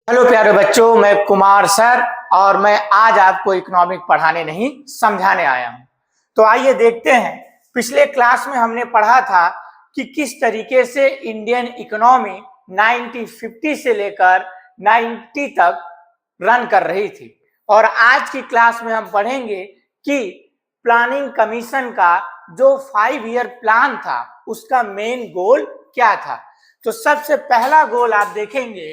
Hello प्यारे बच्चों, मैं कुमार सर और मैं आज आपको इकोनॉमिक पढ़ाने नहीं समझाने आया हूं। तो आइए देखते हैं, पिछले क्लास में हमने पढ़ा था कि किस तरीके से इंडियन इकोनॉमी 1950 से लेकर 90 तक रन कर रही थी। और आज की क्लास में हम पढ़ेंगे कि प्लानिंग कमीशन का जो 5 ईयर प्लान था उसका मेन गोल क्या था। तो सबसे पहला गोल आप देखेंगे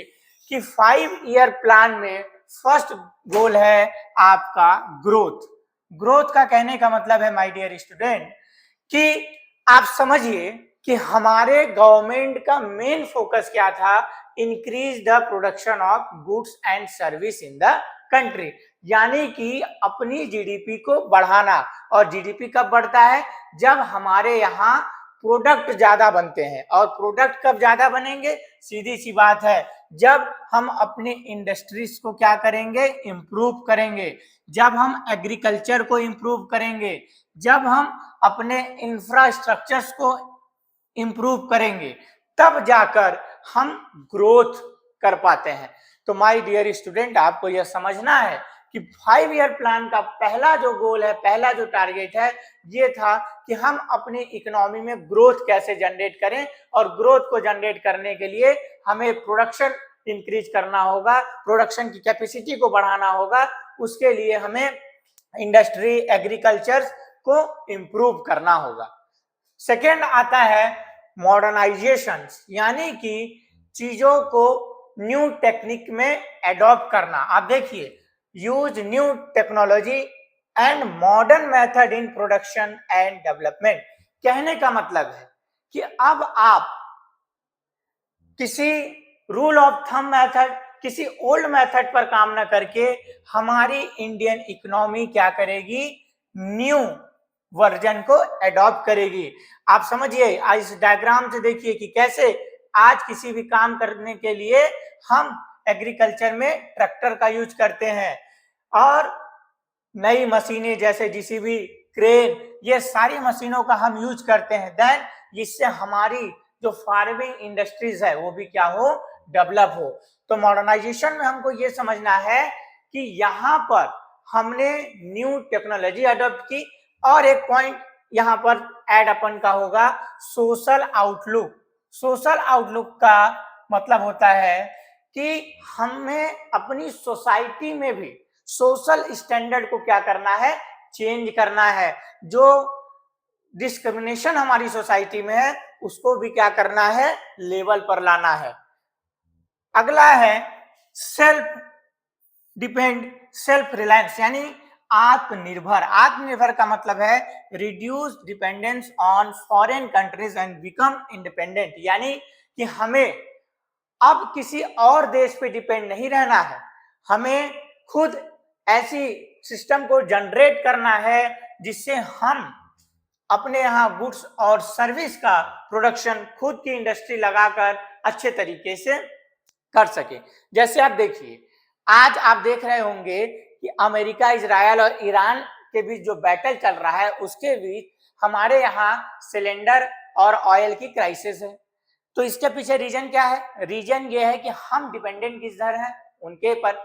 कि 5 ईयर प्लान में फर्स्ट गोल है आपका ग्रोथ। ग्रोथ का कहने का मतलब है माय डियर स्टूडेंट कि आप समझिए कि हमारे गवर्नमेंट का मेन फोकस क्या था, increase the production of goods and service in the country, यानी कि अपनी जीडीपी को बढ़ाना। और जीडीपी कब बढ़ता है? जब हमारे यहाँ प्रोडक्ट ज्यादा बनते हैं। और प्रोडक्ट कब ज्यादा बनेंगे? सीधी सी बात है, जब हम अपने इंडस्ट्रीज को क्या करेंगे? इंप्रूव करेंगे। जब हम एग्रीकल्चर को इंप्रूव करेंगे, जब हम अपने इंफ्रास्ट्रक्चर्स को इंप्रूव करेंगे, तब जाकर हम ग्रोथ कर पाते हैं। तो माय डियर स्टूडेंट, आपको यह समझना है कि 5 ईयर प्लान का पहला जो गोल है, पहला जो टारगेट है, ये था कि हम अपनी इकोनॉमी में ग्रोथ कैसे जनरेट करें। और ग्रोथ को जनरेट करने के लिए हमें प्रोडक्शन इंक्रीज करना होगा, प्रोडक्शन की कैपेसिटी को बढ़ाना होगा। उसके लिए हमें इंडस्ट्री, एग्रीकल्चर को इंप्रूव करना होगा। सेकेंड आता है मॉडर्नाइजेशन, यानी कि चीजों को न्यू टेक्निक में एडॉप्ट करना। आप देखिए, use new technology and modern method in production and development. कहने का मतलब है कि अब आप किसी रूल ऑफ थंब मेथड, किसी ओल्ड मेथड पर काम ना करके हमारी इंडियन इकोनॉमी क्या करेगी? न्यू वर्जन को एडॉप्ट करेगी। आप समझिए, इस डायग्राम से देखिए कि कैसे आज किसी भी काम करने के लिए हम एग्रीकल्चर में ट्रैक्टर का यूज करते हैं और नई मशीनें जैसे जीसीबी, क्रेन, ये सारी मशीनों का हम यूज करते हैं। देन जिससे हमारी जो फार्मिंग इंडस्ट्रीज है वो भी क्या हो? डेवलप हो। तो मॉडर्नाइजेशन में हमको ये समझना है कि यहाँ पर हमने न्यू टेक्नोलॉजी अडॉप्ट की। और एक पॉइंट यहाँ पर ऐड अपन का होगा, सोशल आउटलुक। सोशल आउटलुक का मतलब होता है कि हमें अपनी सोसाइटी में भी सोशल स्टैंडर्ड को क्या करना है? चेंज करना है। जो डिस्क्रिमिनेशन हमारी सोसाइटी में है उसको भी क्या करना है? लेवल पर लाना है। अगला है सेल्फ डिपेंड, सेल्फ रिलायंस, यानी आत्मनिर्भर। आत्मनिर्भर का मतलब है reduce dependence on foreign countries and become independent, यानी कि हमें अब किसी और देश पे डिपेंड नहीं रहना है। हमें खुद ऐसी सिस्टम को जनरेट करना है जिससे हम अपने यहाँ गुड्स और सर्विस का प्रोडक्शन खुद की इंडस्ट्री लगाकर अच्छे तरीके से कर सके। जैसे आप देखिए, आज आप देख रहे होंगे कि अमेरिका, इजराइल और ईरान के बीच जो बैटल चल रहा है उसके बीच हमारे यहाँ सिलेंडर और ऑयल की क्राइसिस है। तो इसके पीछे रीजन क्या है? रीजन ये है कि हम डिपेंडेंट किधर हैं? उनके पर।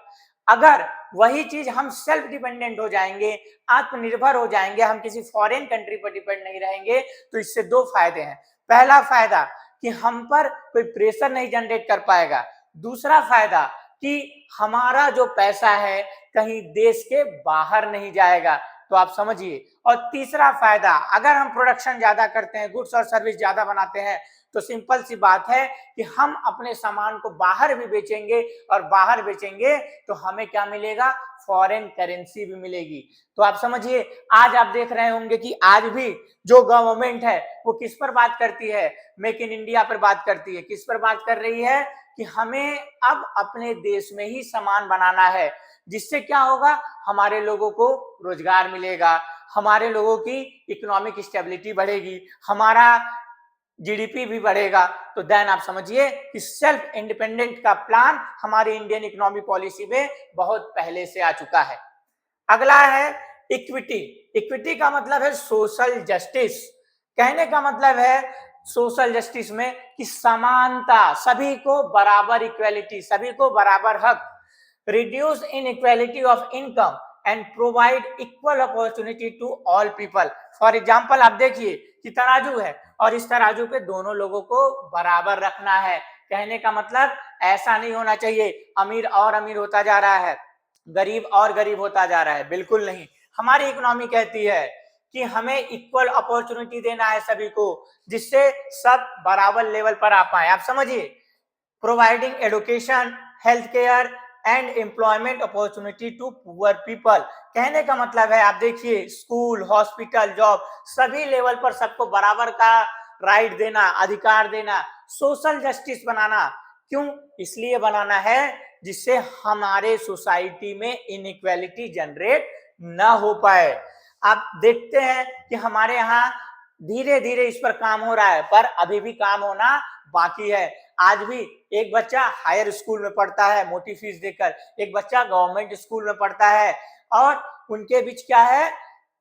अगर वही चीज हम सेल्फ डिपेंडेंट हो जाएंगे, आत्मनिर्भर हो जाएंगे, हम किसी फॉरेन कंट्री पर डिपेंड नहीं रहेंगे, तो इससे दो फायदे हैं। पहला फायदा कि हम पर कोई प्रेशर नहीं जनरेट कर पाएगा। दूसरा फायदा कि हमारा जो पैसा है कहीं देश के बाहर नहीं जाएगा। तो आप समझिए। और तीसरा फायदा, अगर हम प्रोडक्शन ज्यादा करते हैं, गुड्स और सर्विस ज्यादा बनाते हैं, तो सिंपल सी बात है कि हम अपने सामान को बाहर भी बेचेंगे और बाहर बेचेंगे तो हमें क्या मिलेगा? फॉरेन करेंसी भी मिलेगी। तो आप समझिए, आज आप देख रहे होंगे कि आज भी जो गवर्नमेंट है वो किस पर बात करती है? मेक इन इंडिया पर बात करती है। किस पर बात कर रही है? कि हमें अब अपने देश में ही सामान बनाना है, जिससे क्या होगा? हमारे लोगों को रोजगार मिलेगा, हमारे लोगों की इकोनॉमिक स्टेबिलिटी बढ़ेगी, हमारा जीडीपी भी बढ़ेगा। तो देन आप समझिए कि सेल्फ इंडिपेंडेंट का प्लान हमारी इंडियन इकोनॉमी पॉलिसी में बहुत पहले से आ चुका है। अगला है इक्विटी। इक्विटी का मतलब है सोशल जस्टिस। कहने का मतलब है सोशल जस्टिस में कि समानता, सभी को बराबर इक्वेलिटी, सभी को बराबर हक, reduce inequality of income and provide equal opportunity to all people. For example आप देखिए कि तराजू है और इस तराजू पे दोनों लोगों को बराबर रखना है। कहने का मतलब ऐसा नहीं होना चाहिए अमीर और अमीर होता जा रहा है, गरीब और गरीब होता जा रहा है, बिल्कुल नहीं। हमारी इकोनॉमी कहती है कि हमें इक्वल अपॉर्चुनिटी देना है सभी को, जिससे सब बराबर लेवल पर आ पाए। आप समझिए, providing education, health care and employment opportunity to poor people. कहने का मतलब है आप देखिए स्कूल, हॉस्पिटल, जॉब, सभी लेवल पर सबको बराबर का राइट देना, अधिकार देना, सोशल जस्टिस बनाना। क्यों? इसलिए बनाना है जिससे हमारे सोसाइटी में इनइक्वालिटी जनरेट ना हो पाए। आप देखते हैं कि हमारे यहाँ धीरे धीरे इस पर काम हो रहा है, पर अभी भी काम होना बाकी है। आज भी एक बच्चा हायर स्कूल में पढ़ता है मोटी फीस देकर, एक बच्चा गवर्नमेंट स्कूल में पढ़ता है, और उनके बीच क्या है?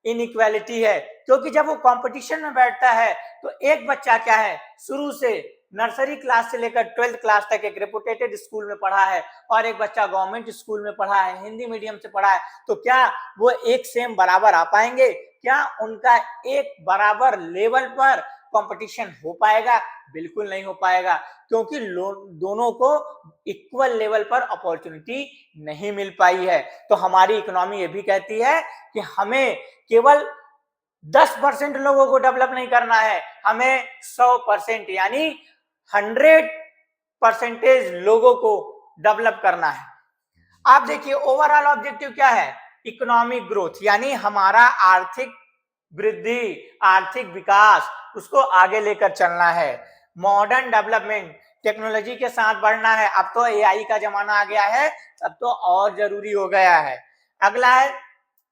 इनइक्वालिटी है। क्योंकि जब वो कंपटीशन में बैठता है तो एक बच्चा क्या है, शुरू से नर्सरी क्लास से लेकर 12th क्लास तक एक रेपुटेटेड स्कूल में पढ़ा है, और एक बच्चा गवर्नमेंट स्कूल में पढ़ा है, हिंदी मीडियम से पढ़ा है, तो क्या वो एक सेम बराबर आ पाएंगे? क्या उनका एक बराबर लेवल पर कंपटीशन हो पाएगा? बिल्कुल नहीं हो पाएगा, क्योंकि दोनों को इक्वल लेवल पर अपॉर्चुनिटी नहीं मिल पाई है। तो हमारी इकोनॉमी ये भी कहती है कि हमें केवल 10% लोगों को डेवलप नहीं करना है, हमें 100% यानी 100% लोगों को डेवलप करना है। आप देखिए ओवरऑल ऑब्जेक्टिव क्या है? इकोनॉमिक ग्रोथ, यानी हमारा आर्थिक वृद्धि, आर्थिक विकास, उसको आगे लेकर चलना है। मॉडर्न डेवलपमेंट, टेक्नोलॉजी के साथ बढ़ना है। अब तो एआई का जमाना आ गया है, अब तो और जरूरी हो गया है। अगला है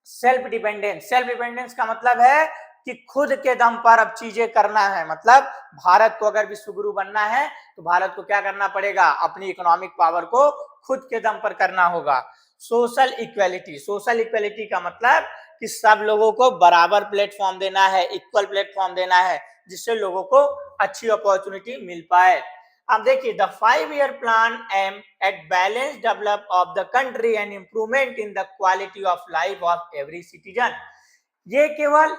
सेल्फ डिपेंडेंस। सेल्फ डिपेंडेंस का मतलब है कि खुद के दम पर अब चीजें करना है। मतलब भारत को अगर विश्व गुरु बनना है तो भारत को क्या करना पड़ेगा? अपनी इकोनॉमिक पावर को खुद के दम पर करना होगा। सोशल इक्वेलिटी, सोशल इक्वेलिटी का मतलब कि सब लोगों को बराबर प्लेटफॉर्म देना है, इक्वल प्लेटफॉर्म देना है, जिससे लोगों को अच्छी अपॉर्चुनिटी मिल पाए। अब देखिए the 5-year plan aim at balance develop of the country and improvement in the quality of life of every citizen. ये केवल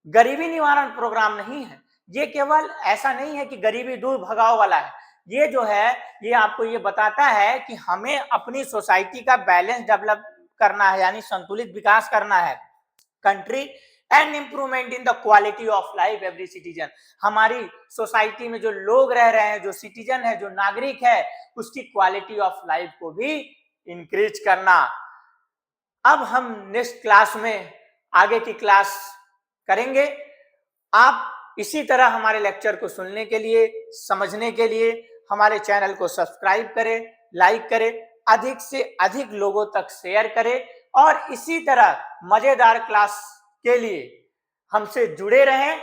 गरीबी निवारण प्रोग्राम नहीं है, ये केवल ऐसा नहीं है कि गरीबी दूर भगाओ वाला है। ये जो है ये आपको ये बताता है कि हमें अपनी सोसाइटी का बैलेंस डेवलप करना है, यानी संतुलित विकास करना है। Country and improvement in the quality of life every citizen. हमारी सोसाइटी में जो लोग रह रहे हैं, जो सिटीजन है, जो नागरिक है, उसकी क्वालिटी ऑफ लाइफ को भी इंक्रीज करना। अब हम नेक्स्ट क्लास में आगे की क्लास करेंगे। आप इसी तरह हमारे लेक्चर को सुनने के लिए, समझने के लिए हमारे चैनल को सब्सक्राइब करें, लाइक करें, अधिक से अधिक लोगों तक शेयर करें, और इसी तरह मजेदार क्लास के लिए हमसे जुड़े रहें।